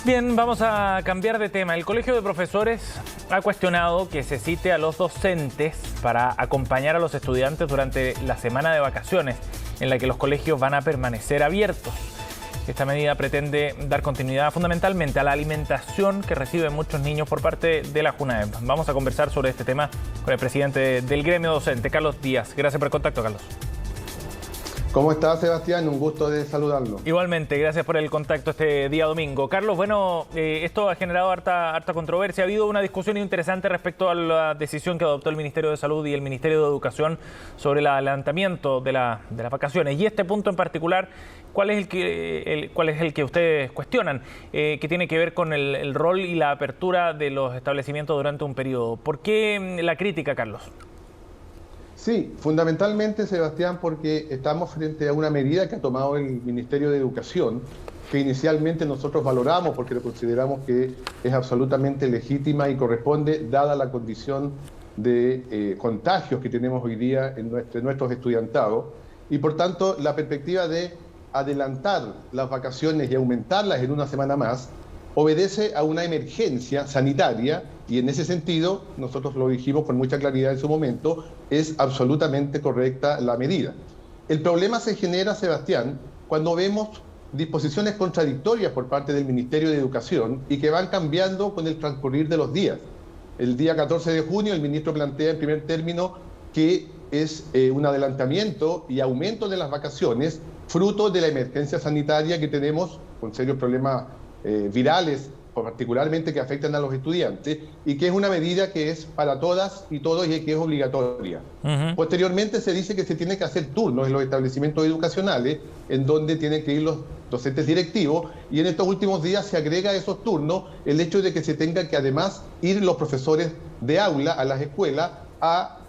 Bien, vamos a cambiar de tema. El Colegio de Profesores ha cuestionado que se cite a los docentes para acompañar a los estudiantes durante la semana de vacaciones, en la que los colegios van a permanecer abiertos. Esta medida pretende dar continuidad fundamentalmente a la alimentación que reciben muchos niños por parte de la JUNAEP. Vamos a conversar sobre este tema con el presidente del gremio docente, Carlos Díaz. Gracias por el contacto, Carlos. ¿Cómo está, Sebastián? Un gusto de saludarlo. Igualmente, gracias por el contacto este día domingo. Carlos, bueno, esto ha generado harta controversia. Ha habido una discusión interesante respecto a la decisión que adoptó el Ministerio de Salud y el Ministerio de Educación sobre el adelantamiento de las vacaciones. Y este punto en particular, ¿cuál es el que ustedes cuestionan? Que tiene que ver con el rol y la apertura de los establecimientos durante un periodo. ¿Por qué la crítica, Carlos? Sí, fundamentalmente, Sebastián, porque estamos frente a una medida que ha tomado el Ministerio de Educación, que inicialmente nosotros valoramos porque lo consideramos que es absolutamente legítima y corresponde, dada la condición de contagios que tenemos hoy día en nuestros estudiantados, y por tanto la perspectiva de adelantar las vacaciones y aumentarlas en una semana más, obedece a una emergencia sanitaria y en ese sentido, nosotros lo dijimos con mucha claridad en su momento, es absolutamente correcta la medida. El problema se genera, Sebastián, cuando vemos disposiciones contradictorias por parte del Ministerio de Educación y que van cambiando con el transcurrir de los días. El día 14 de junio el ministro plantea en primer término que es un adelantamiento y aumento de las vacaciones fruto de la emergencia sanitaria que tenemos con serios problemas virales, particularmente que afectan a los estudiantes, y que es una medida que es para todas y todos y que es obligatoria. Posteriormente se dice que se tiene que hacer turnos en los establecimientos educacionales, en donde tienen que ir los docentes directivos, y en estos últimos días se agrega a esos turnos el hecho de que se tenga que además ir los profesores de aula a las escuelas a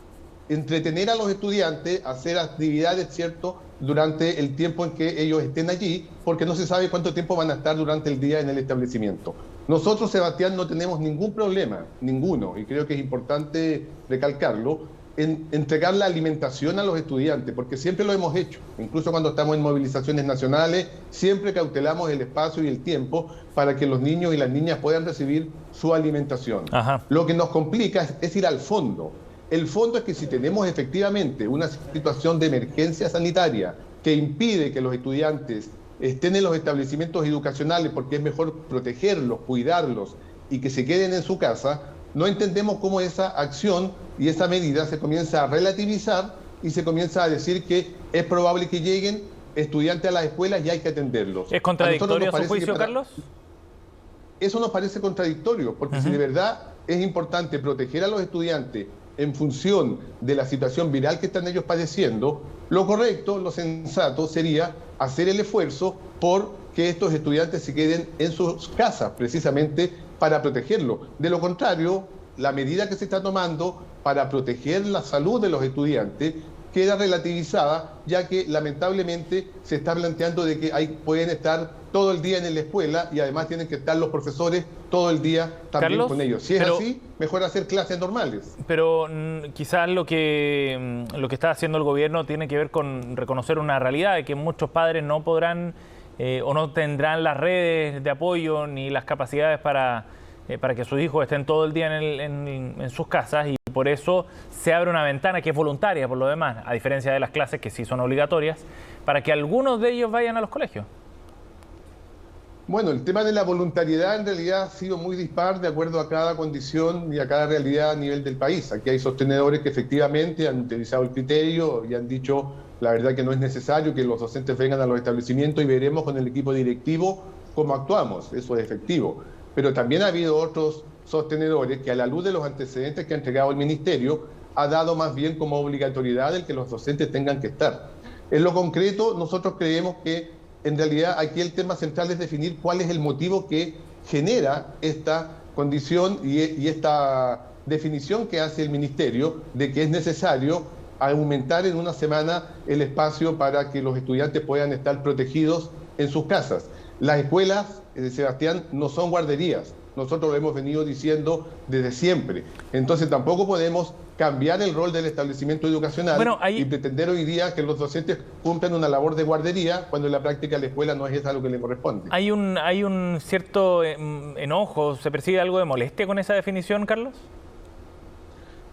entretener a los estudiantes, a hacer actividades, ¿cierto?, durante el tiempo en que ellos estén allí, porque no se sabe cuánto tiempo van a estar durante el día en el establecimiento. Nosotros, Sebastián, no tenemos ningún problema, ninguno, y creo que es importante recalcarlo, en entregar la alimentación a los estudiantes, porque siempre lo hemos hecho, incluso cuando estamos en movilizaciones nacionales, siempre cautelamos el espacio y el tiempo para que los niños y las niñas puedan recibir su alimentación. Lo que nos complica es ir al fondo. El fondo es que si tenemos efectivamente una situación de emergencia sanitaria que impide que los estudiantes estén en los establecimientos educacionales porque es mejor protegerlos, cuidarlos y que se queden en su casa, no entendemos cómo esa acción y esa medida se comienza a relativizar y se comienza a decir que es probable que lleguen estudiantes a las escuelas y hay que atenderlos. ¿Es contradictorio a su juicio, Carlos? Eso nos parece contradictorio, porque si de verdad es importante proteger a los estudiantes en función de la situación viral que están ellos padeciendo, lo correcto, lo sensato sería hacer el esfuerzo por que estos estudiantes se queden en sus casas, precisamente para protegerlos. De lo contrario, la medida que se está tomando para proteger la salud de los estudiantes queda relativizada, ya que lamentablemente se está planteando de que pueden estar todo el día en la escuela y además tienen que estar los profesores todo el día también, Carlos, con ellos. Si es así, mejor hacer clases normales. Pero quizás lo que está haciendo el gobierno tiene que ver con reconocer una realidad de que muchos padres no podrán o no tendrán las redes de apoyo ni las capacidades para que sus hijos estén todo el día en sus casas, y por eso se abre una ventana que es voluntaria por lo demás, a diferencia de las clases que sí son obligatorias, para que algunos de ellos vayan a los colegios. Bueno, el tema de la voluntariedad en realidad ha sido muy dispar de acuerdo a cada condición y a cada realidad a nivel del país. Aquí hay sostenedores que efectivamente han utilizado el criterio y han dicho la verdad que no es necesario que los docentes vengan a los establecimientos y veremos con el equipo directivo cómo actuamos. Eso es efectivo. Pero también ha habido otros sostenedores que a la luz de los antecedentes que ha entregado el Ministerio ha dado más bien como obligatoriedad el que los docentes tengan que estar. En lo concreto, nosotros creemos que en realidad aquí el tema central es definir cuál es el motivo que genera esta condición y esta definición que hace el Ministerio de que es necesario aumentar en una semana el espacio para que los estudiantes puedan estar protegidos en sus casas. Las escuelas, Sebastián, no son guarderías. nosotros lo hemos venido diciendo desde siempre. Entonces tampoco podemos cambiar el rol del establecimiento educacional y pretender hoy día que los docentes cumplan una labor de guardería cuando en la práctica la escuela no es esa lo que le corresponde. ¿Hay un cierto enojo, se percibe algo de molestia con esa definición, Carlos?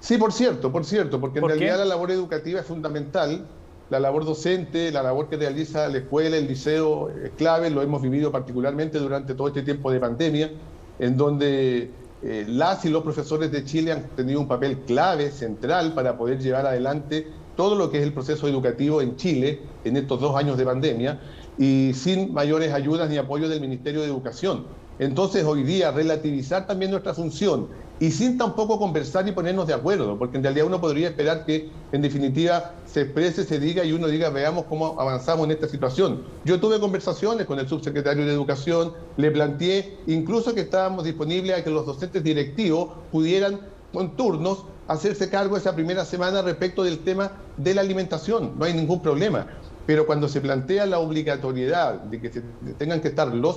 Sí, por cierto, porque en realidad la labor educativa es fundamental, la labor docente, la labor que realiza la escuela, el liceo es clave, lo hemos vivido particularmente durante todo este tiempo de pandemia, en donde las y los profesores de Chile han tenido un papel clave, central, para poder llevar adelante todo lo que es el proceso educativo en Chile en estos 2 años de pandemia y sin mayores ayudas ni apoyo del Ministerio de Educación. Entonces, hoy día, relativizar también nuestra función y sin tampoco conversar y ponernos de acuerdo, porque en realidad uno podría esperar que, en definitiva, se exprese, se diga y uno diga, veamos cómo avanzamos en esta situación. Yo tuve conversaciones con el subsecretario de Educación, le planteé incluso que estábamos disponibles a que los docentes directivos pudieran, con turnos, hacerse cargo esa primera semana respecto del tema de la alimentación. No hay ningún problema. Pero cuando se plantea la obligatoriedad de que tengan que estar los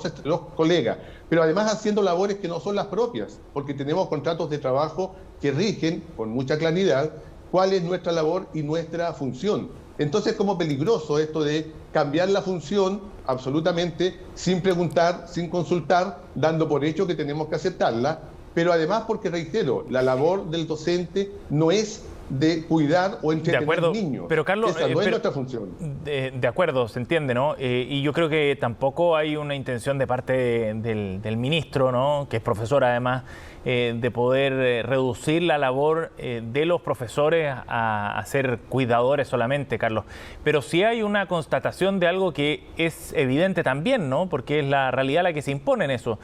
colegas, pero además haciendo labores que no son las propias, porque tenemos contratos de trabajo que rigen con mucha claridad cuál es nuestra labor y nuestra función. Entonces, como peligroso esto de cambiar la función absolutamente sin preguntar, sin consultar, dando por hecho que tenemos que aceptarla, pero además porque, reitero, la labor del docente no es de cuidar o entretener niños. Pero Carlos, esa no es nuestra función. De acuerdo, se entiende, ¿no? Y yo creo que tampoco hay una intención de parte del ministro, ¿no?, que es profesor además, de poder reducir la labor de los profesores a ser cuidadores solamente, Carlos. Pero sí hay una constatación de algo que es evidente también, ¿no?, porque es la realidad la que se impone en eso.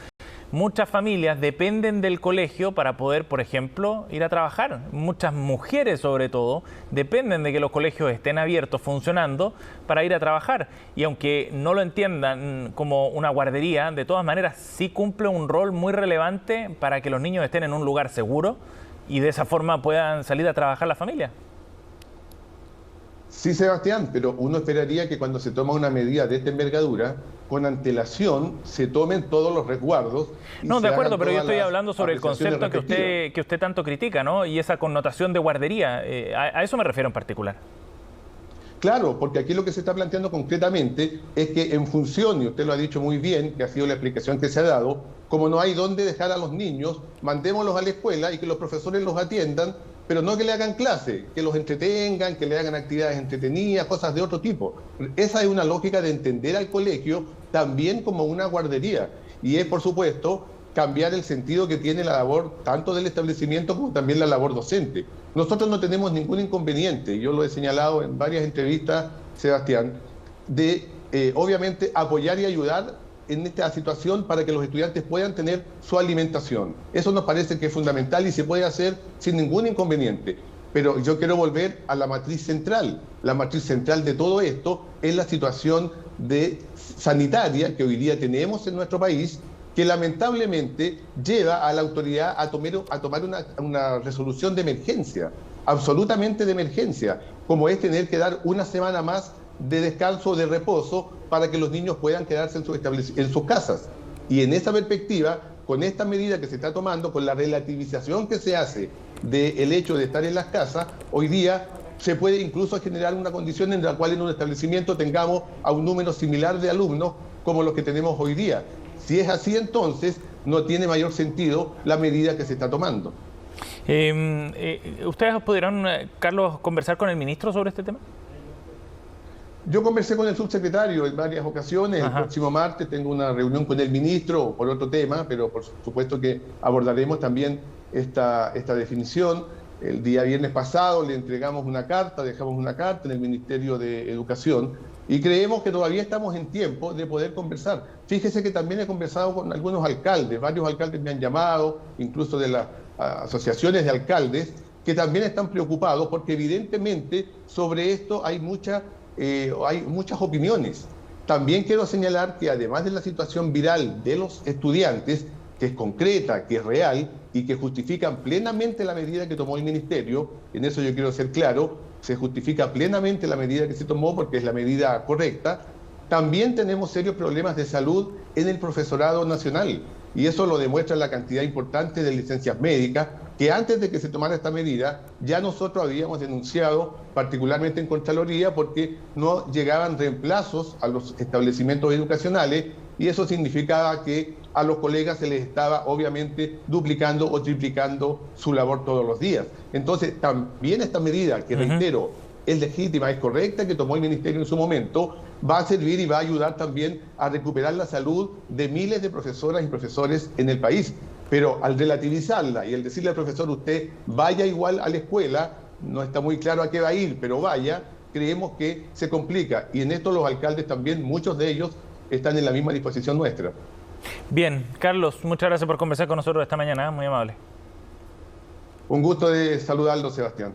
Muchas familias dependen del colegio para poder, por ejemplo, ir a trabajar. Muchas mujeres, sobre todo, dependen de que los colegios estén abiertos, funcionando, para ir a trabajar. Y aunque no lo entiendan como una guardería, de todas maneras sí cumple un rol muy relevante para que los niños estén en un lugar seguro y de esa forma puedan salir a trabajar las familias. Sí, Sebastián, pero uno esperaría que cuando se toma una medida de esta envergadura, con antelación se tomen todos los resguardos. No, de acuerdo, pero yo estoy hablando sobre el concepto que usted tanto critica, ¿no? Y esa connotación de guardería, a eso me refiero en particular. Claro, porque aquí lo que se está planteando concretamente es que en función, y usted lo ha dicho muy bien, que ha sido la explicación que se ha dado, como no hay dónde dejar a los niños, mandémoslos a la escuela y que los profesores los atiendan, pero no que le hagan clase, que los entretengan, que le hagan actividades entretenidas, cosas de otro tipo. Esa es una lógica de entender al colegio también como una guardería. Y es, por supuesto, cambiar el sentido que tiene la labor tanto del establecimiento como también la labor docente. Nosotros no tenemos ningún inconveniente, yo lo he señalado en varias entrevistas, Sebastián, de obviamente apoyar y ayudar en esta situación para que los estudiantes puedan tener su alimentación. Eso nos parece que es fundamental y se puede hacer sin ningún inconveniente. Pero yo quiero volver a la matriz central. La matriz central de todo esto es la situación sanitaria que hoy día tenemos en nuestro país, que lamentablemente lleva a la autoridad a tomar una resolución de emergencia, absolutamente de emergencia, como es tener que dar una semana más de descanso o de reposo para que los niños puedan quedarse en sus casas. Y en esa perspectiva, con esta medida que se está tomando, con la relativización que se hace del hecho de estar en las casas, hoy día se puede incluso generar una condición en la cual en un establecimiento tengamos a un número similar de alumnos como los que tenemos hoy día. Si es así, entonces no tiene mayor sentido la medida que se está tomando. ¿Ustedes pudieron, Carlos, conversar con el ministro sobre este tema? Yo conversé con el subsecretario en varias ocasiones. El próximo martes tengo una reunión con el ministro por otro tema, pero por supuesto que abordaremos también esta definición. El día viernes pasado le entregamos una carta, dejamos una carta en el Ministerio de Educación y creemos que todavía estamos en tiempo de poder conversar. Fíjese que también he conversado con algunos alcaldes, varios alcaldes me han llamado, incluso de las asociaciones de alcaldes, que también están preocupados porque evidentemente sobre esto hay muchas opiniones. También quiero señalar que además de la situación viral de los estudiantes, que es concreta, que es real y que justifican plenamente la medida que tomó el Ministerio, en eso yo quiero ser claro, se justifica plenamente la medida que se tomó porque es la medida correcta, también tenemos serios problemas de salud en el profesorado nacional. Y eso lo demuestra la cantidad importante de licencias médicas, que antes de que se tomara esta medida, ya nosotros habíamos denunciado, particularmente en Contraloría, porque no llegaban reemplazos a los establecimientos educacionales, y eso significaba que a los colegas se les estaba obviamente duplicando o triplicando su labor todos los días. Entonces, también esta medida, que reitero, es legítima, es correcta, que tomó el Ministerio en su momento, va a servir y va a ayudar también a recuperar la salud de miles de profesoras y profesores en el país. Pero al relativizarla y al decirle al profesor, usted vaya igual a la escuela, no está muy claro a qué va a ir, pero vaya, creemos que se complica. Y en esto los alcaldes también, muchos de ellos, están en la misma disposición nuestra. Bien, Carlos, muchas gracias por conversar con nosotros esta mañana, muy amable. Un gusto de saludarlo, Sebastián.